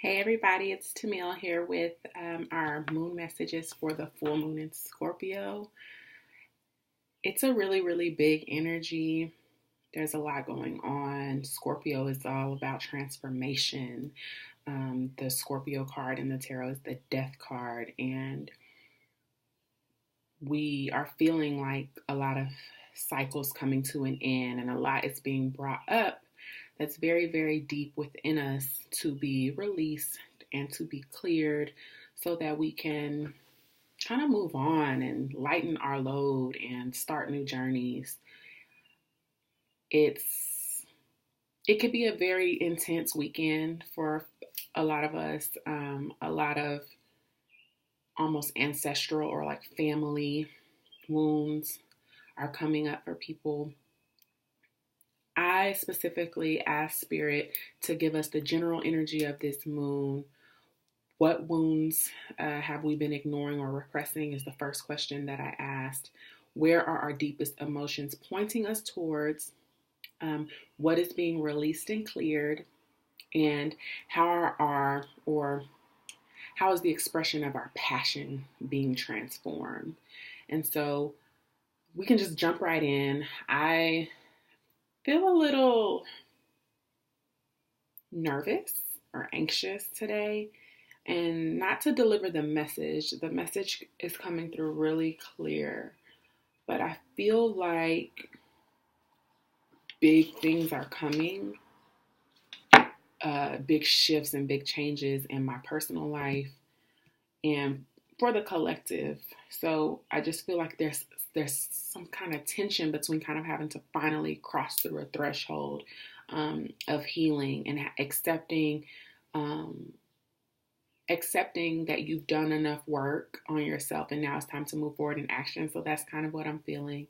Hey everybody, it's Tamil here with our moon messages for the full moon in Scorpio. It's a really big energy. There's a lot going on. Scorpio is all about transformation. The Scorpio card in the tarot is the Death card, and we are feeling like a lot of cycles coming to an end, and a lot is being brought up that's very deep within us to be released and to be cleared so that we can kind of move on and lighten our load and start new journeys. It could be a very intense weekend for a lot of us. A lot of almost ancestral or like family wounds are coming up for people. I specifically asked Spirit to give us the general energy of this moon. What wounds have we been ignoring or repressing is the first question that I asked. Where are our deepest emotions pointing us towards? What is being released and cleared? And how is the expression of our passion being transformed? And so we can just jump right in. I feel a little nervous or anxious today, and not to deliver the message. The message is coming through really clear, but I feel like big things are coming, big shifts and big changes in my personal life and for the collective. So I just feel like there's some kind of tension between kind of having to finally cross through a threshold of healing and accepting that you've done enough work on yourself and now it's time to move forward in action. So that's kind of what I'm feeling.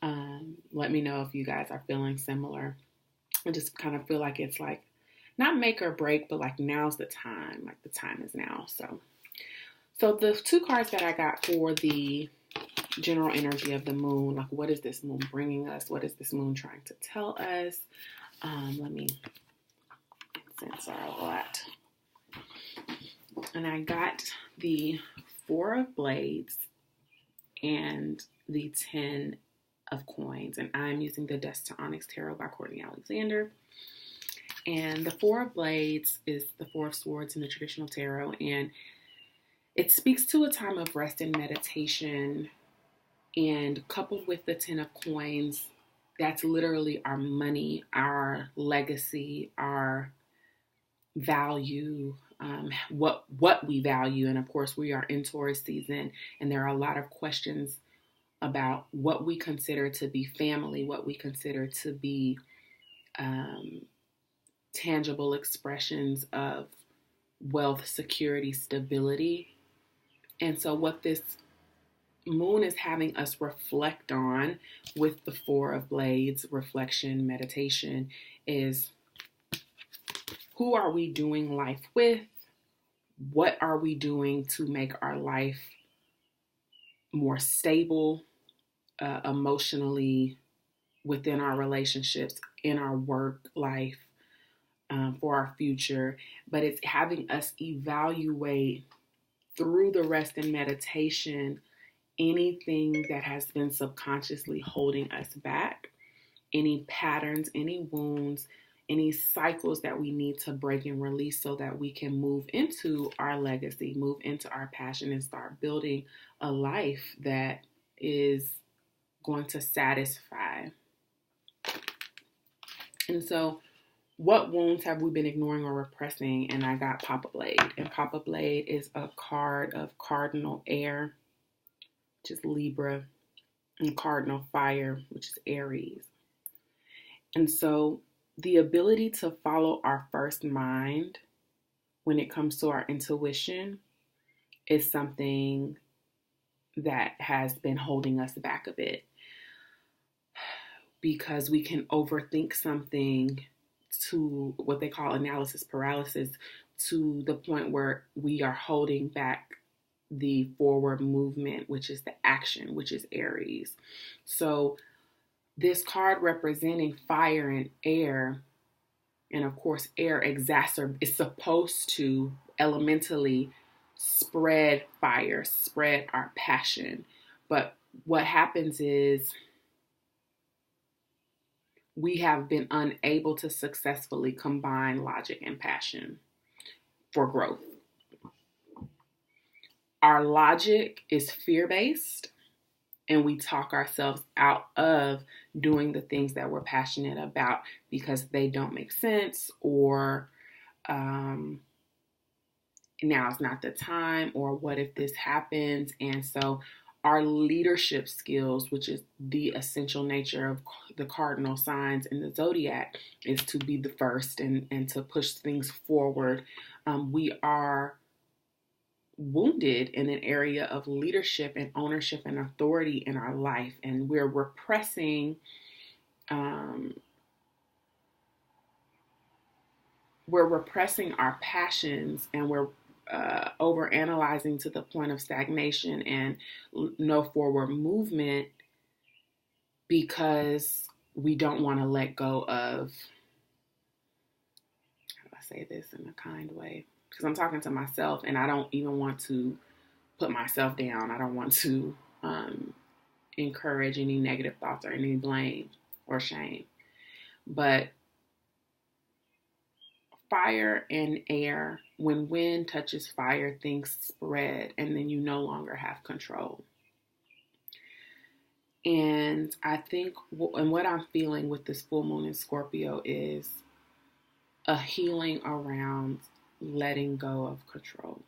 Let me know if you guys are feeling similar. I just kind of feel like it's like not make or break, but like now's the time. Like the time is now. So the two cards that I got for the general energy of the moon, like what is this moon bringing us? What is this moon trying to tell us? Let me censor a lot. And I got the Four of Blades and the 10 of Coins. And I'm using the Dust to Onyx Tarot by Courtney Alexander. And the Four of Blades is the Four of Swords in the traditional tarot. And it speaks to a time of rest and meditation. And coupled with the 10 of Coins, that's literally our money, our legacy, our value, what we value. And of course, we are in Taurus season, and there are a lot of questions about what we consider to be family, what we consider to be tangible expressions of wealth, security, stability. And so what this moon is having us reflect on with the Four of Blades, reflection, meditation, is who are we doing life with? What are we doing to make our life more stable, emotionally, within our relationships, in our work life, for our future? But it's having us evaluate through the rest and meditation anything that has been subconsciously holding us back, any patterns, any wounds, any cycles that we need to break and release so that we can move into our legacy, move into our passion, and start building a life that is going to satisfy. And so what wounds have we been ignoring or repressing? And I got Papa Blade. And Papa Blade is a card of cardinal air, which is Libra, and cardinal fire, which is Aries. And so the ability to follow our first mind when it comes to our intuition is something that has been holding us back a bit, because we can overthink something to what they call analysis paralysis, to the point where we are holding back the forward movement, which is the action, which is Aries. So this card representing fire and air And of course, air is supposed to elementally spread fire, spread our passion. But what happens is we have been unable to successfully combine logic and passion for growth. Our logic is fear-based, and we talk ourselves out of doing the things that we're passionate about because they don't make sense, or now's not the time, or what if this happens? And so our leadership skills, which is the essential nature of the cardinal signs in the zodiac, is to be the first and to push things forward. We are wounded in an area of leadership and ownership and authority in our life, and we're repressing our passions, and we're over analyzing to the point of stagnation and no forward movement because we don't want to let go of, how do I say this in a kind way? Because I'm talking to myself, and I don't even want to put myself down. I don't want to encourage any negative thoughts or any blame or shame. But fire and air, when wind touches fire, things spread, and then you no longer have control. And I think, and what I'm feeling with this full moon in Scorpio is a healing around letting go of control.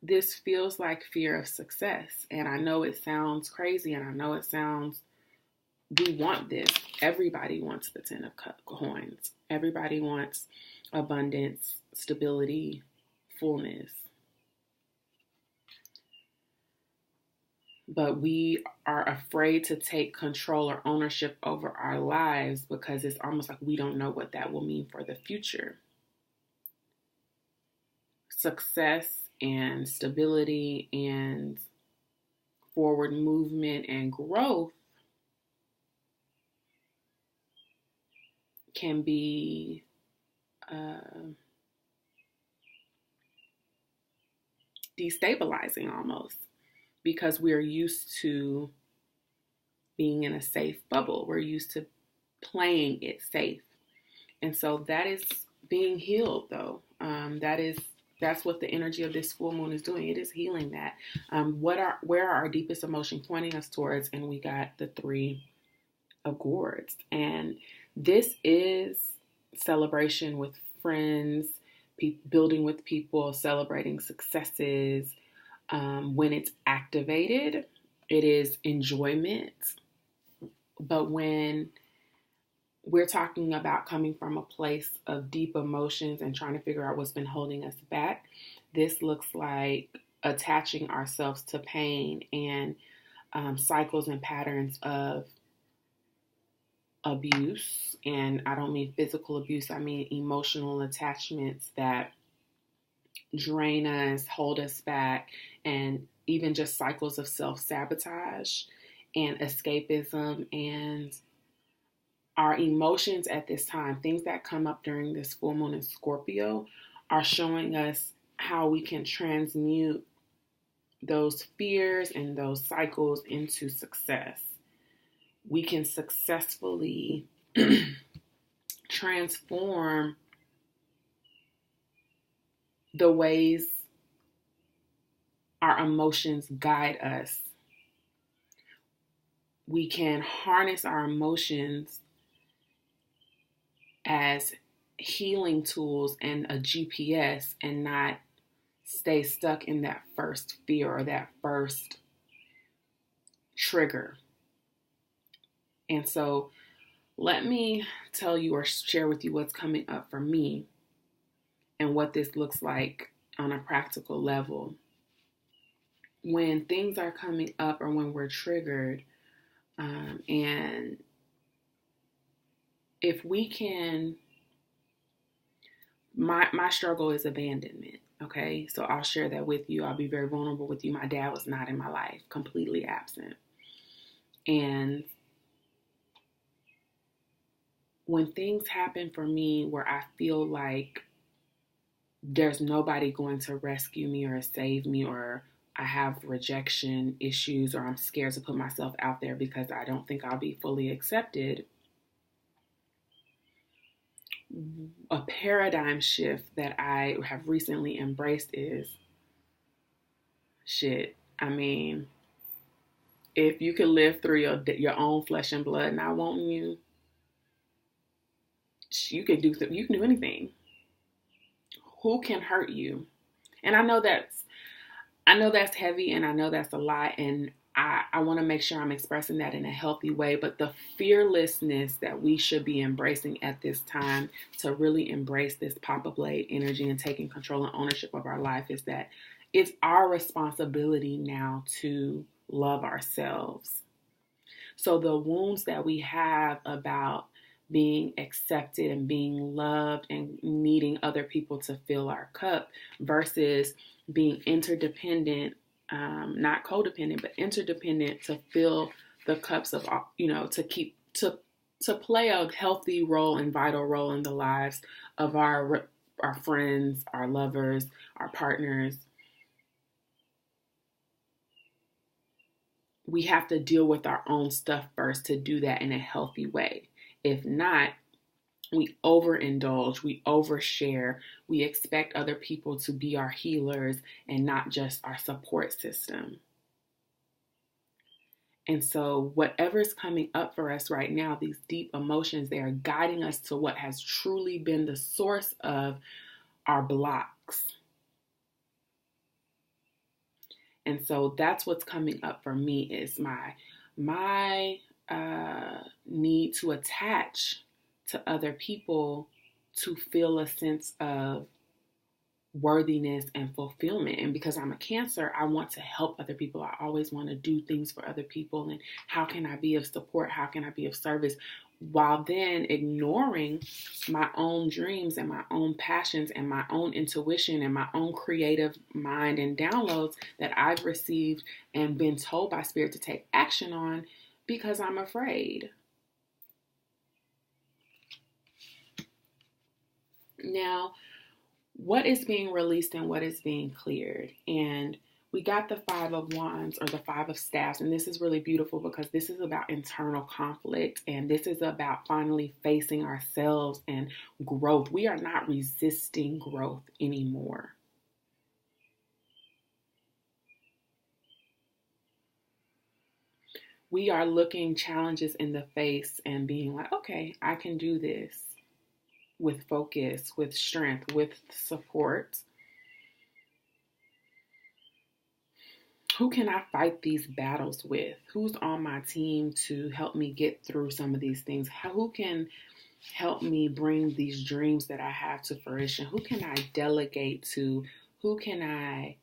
This feels like fear of success. And I know it sounds crazy, and I know it sounds, we want this. Everybody wants the 10 of coins. Everybody wants abundance, stability, fullness. But we are afraid to take control or ownership over our lives because it's almost like we don't know what that will mean for the future. Success and stability and forward movement and growth can be destabilizing almost, because we're used to being in a safe bubble. We're used to playing it safe. And so that is being healed, though. That's what the energy of this full moon is doing. It is healing that. Where are our deepest emotion pointing us towards? And we got the 3 of gourds. And this is celebration with friends, building with people, celebrating successes. When it's activated, it is enjoyment. But when we're talking about coming from a place of deep emotions and trying to figure out what's been holding us back, this looks like attaching ourselves to pain and cycles and patterns of abuse. And I don't mean physical abuse, I mean emotional attachments that drain us, hold us back, and even just cycles of self-sabotage and escapism. And our emotions at this time, things that come up during this full moon in Scorpio, are showing us how we can transmute those fears and those cycles into success. We can successfully transform the ways our emotions guide us. We can harness our emotions as healing tools and a GPS, and not stay stuck in that first fear or that first trigger. And so let me tell you or share with you what's coming up for me and what this looks like on a practical level. When things are coming up or when we're triggered, and if we can, my struggle is abandonment. Okay, so I'll share that with you. I'll be very vulnerable with you. My dad was not in my life, completely absent. And when things happen for me where I feel like there's nobody going to rescue me or save me, or I have rejection issues, or I'm scared to put myself out there because I don't think I'll be fully accepted, a paradigm shift that I have recently embraced is, shit, I mean, if you can live through your own flesh and blood not wanting you, you can do anything. Who can hurt you? And I know that's heavy, and I know that's a lot, and I want to make sure I'm expressing that in a healthy way. But the fearlessness that we should be embracing at this time to really embrace this Papa Blade energy and taking control and ownership of our life is that it's our responsibility now to love ourselves. So the wounds that we have about being accepted and being loved and needing other people to fill our cup versus being interdependent, not codependent, but interdependent to fill the cups of, to play a healthy role and vital role in the lives of our friends, our lovers, our partners. We have to deal with our own stuff first to do that in a healthy way. If not, we overindulge, we overshare, we expect other people to be our healers and not just our support system. And so whatever's coming up for us right now, these deep emotions, they are guiding us to what has truly been the source of our blocks. And so that's what's coming up for me is my need to attach to other people to feel a sense of worthiness and fulfillment. And because I'm a Cancer, I want to help other people. I always want to do things for other people. And how can I be of support? How can I be of service? While then ignoring my own dreams and my own passions and my own intuition and my own creative mind and downloads that I've received and been told by Spirit to take action on because I'm afraid. Now, what is being released and what is being cleared? And we got the 5 of Wands or the 5 of Staffs, and this is really beautiful because this is about internal conflict, and this is about finally facing ourselves and growth. We are not resisting growth anymore. We are looking challenges in the face and being like, okay, I can do this with focus, with strength, with support. Who can I fight these battles with? Who's on my team to help me get through some of these things? Who can help me bring these dreams that I have to fruition? Who can I delegate to? Who can I,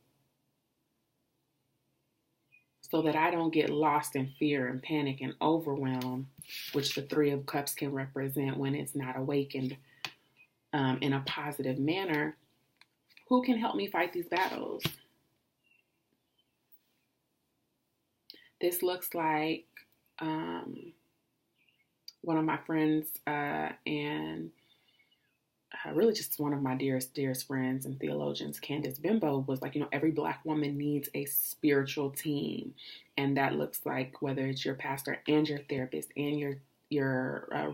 so that I don't get lost in fear and panic and overwhelm, which the 3 of Cups can represent when it's not awakened in a positive manner. Who can help me fight these battles? This looks like one of my friends and really just one of my dearest friends and theologians, Candace Bimbo, was like, every Black woman needs a spiritual team. And that looks like whether it's your pastor and your therapist and your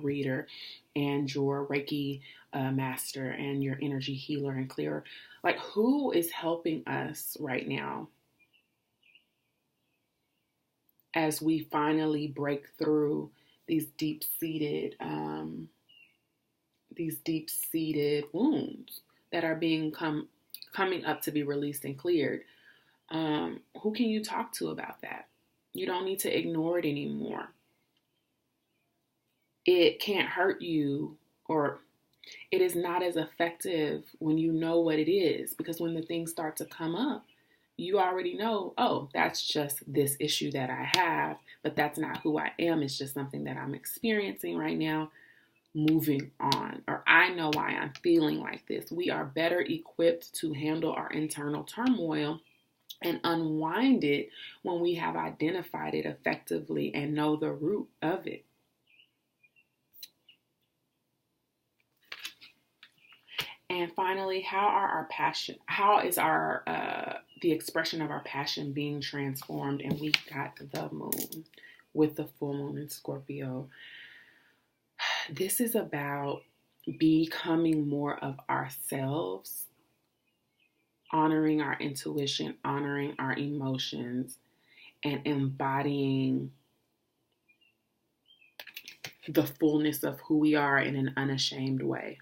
reader and your Reiki master and your energy healer and clearer. Like, who is helping us right now as we finally break through these deep-seated wounds that are coming up to be released and cleared? Who can you talk to about that? You don't need to ignore it anymore. It can't hurt you, or it is not as effective when you know what it is, because when the things start to come up, you already know, oh, that's just this issue that I have, but that's not who I am. It's just something that I'm experiencing right now. Moving on, or I know why I'm feeling like this. We are better equipped to handle our internal turmoil and unwind it when we have identified it effectively and know the root of it. And finally, how is our the expression of our passion being transformed? And we got the moon with the full moon in Scorpio. This is about becoming more of ourselves, honoring our intuition, honoring our emotions, and embodying the fullness of who we are in an unashamed way.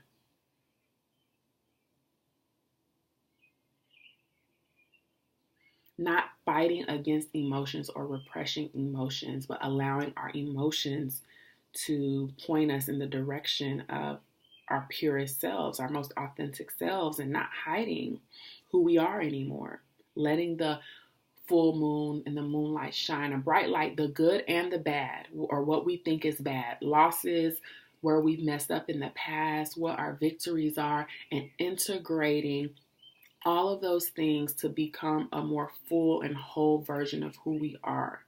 Not fighting against emotions or repressing emotions, but allowing our emotions to point us in the direction of our purest selves, our most authentic selves, and not hiding who we are anymore. Letting the full moon and the moonlight shine a bright light, the good and the bad, or what we think is bad, losses, where we've messed up in the past, what our victories are, and integrating all of those things to become a more full and whole version of who we are.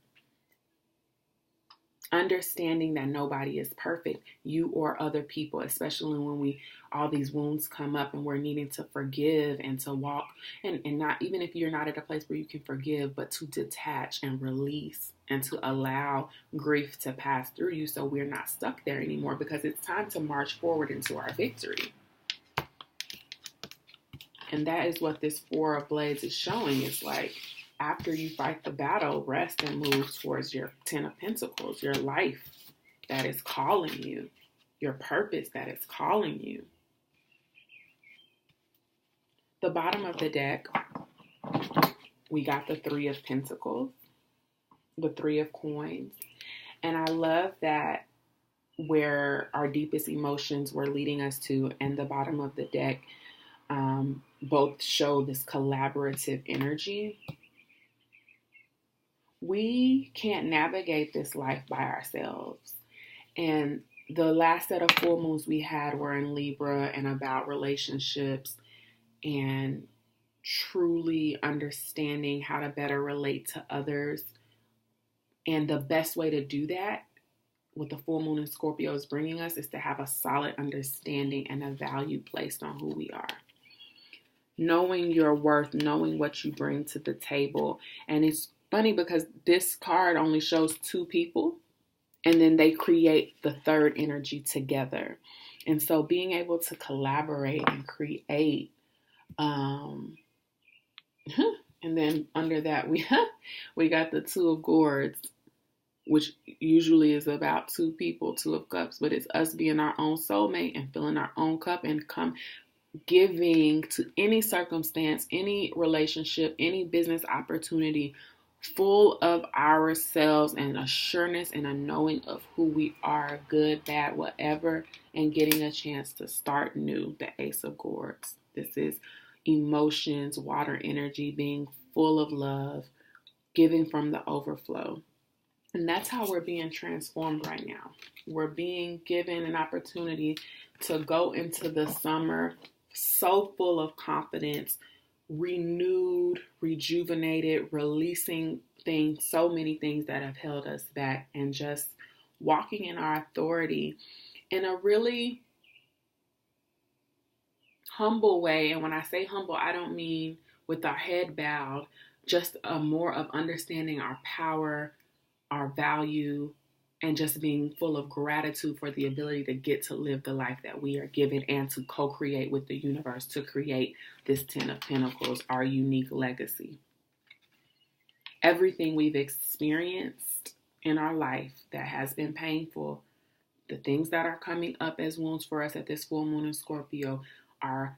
Understanding that nobody is perfect, you or other people, especially when all these wounds come up and we're needing to forgive and to walk and not, even if you're not at a place where you can forgive, but to detach and release and to allow grief to pass through you so we're not stuck there anymore, because it's time to march forward into our victory. And that is what this Four of Blades is showing. It's like, after you fight the battle, rest and move towards your Ten of Pentacles, your life that is calling you, your purpose that is calling you. The bottom of the deck, we got the Three of Pentacles, the Three of Coins. And I love that where our deepest emotions were leading us to, and the bottom of the deck, both show this collaborative energy. We can't navigate this life by ourselves. And the last set of full moons we had were in Libra and about relationships and truly understanding how to better relate to others. And the best way to do that, what the full moon in Scorpio is bringing us, is to have a solid understanding and a value placed on who we are. Knowing your worth, knowing what you bring to the table. And it's funny because this card only shows two people, and then they create the third energy together. And so being able to collaborate and create, and then under that we got the Two of Swords, which usually is about two people, Two of Cups, but it's us being our own soulmate and filling our own cup and giving to any circumstance, any relationship, any business opportunity, full of ourselves and a sureness and a knowing of who we are, good, bad, whatever, and getting a chance to start new. The Ace of Swords. This is emotions, water energy, being full of love, giving from the overflow. And that's how we're being transformed right now. We're being given an opportunity to go into the summer so full of confidence, renewed, rejuvenated, releasing things, so many things that have held us back, and just walking in our authority in a really humble way. And when I say humble, I don't mean with our head bowed, just a more of understanding our power, our value, and just being full of gratitude for the ability to get to live the life that we are given and to co-create with the universe to create this Ten of Pentacles, our unique legacy. Everything we've experienced in our life that has been painful, the things that are coming up as wounds for us at this full moon in Scorpio, are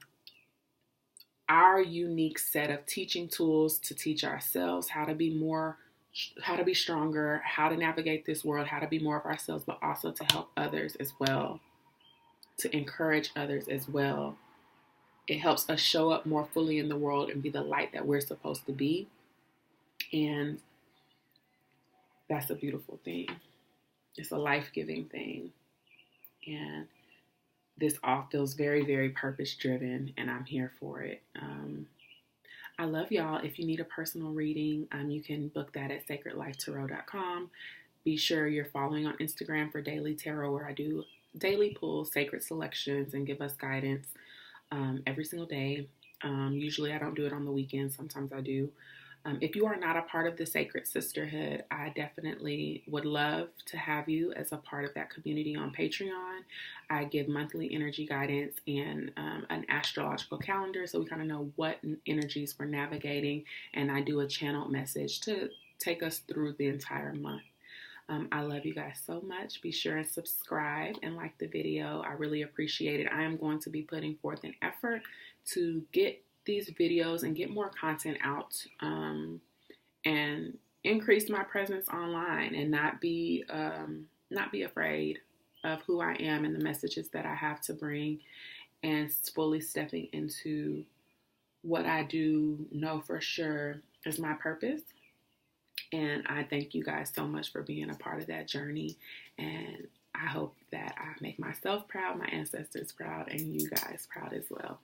our unique set of teaching tools to teach ourselves how to be stronger, how to navigate this world, how to be more of ourselves, but also to help others as well, to encourage others as well. It helps us show up more fully in the world and be the light that we're supposed to be. And that's a beautiful thing. It's a life-giving thing. And this all feels very, very purpose-driven, and I'm here for it. I love y'all. If you need a personal reading, you can book that at sacredlifetarot.com. Be sure you're following on Instagram for daily tarot, where I do daily pulls, sacred selections, and give us guidance. every single day. Usually I don't do it on the weekends. Sometimes I do. If you are not a part of the Sacred Sisterhood, I definitely would love to have you as a part of that community on Patreon. I give monthly energy guidance and an astrological calendar, so we kind of know what energies we're navigating, and I do a channeled message to take us through the entire month. I love you guys so much. Be sure and subscribe and like the video. I really appreciate it. I am going to be putting forth an effort to get these videos and get more content out, and increase my presence online, and not be afraid of who I am and the messages that I have to bring, and fully stepping into what I do know for sure is my purpose. And I thank you guys so much for being a part of that journey, and I hope that I make myself proud, my ancestors proud, and you guys proud as well.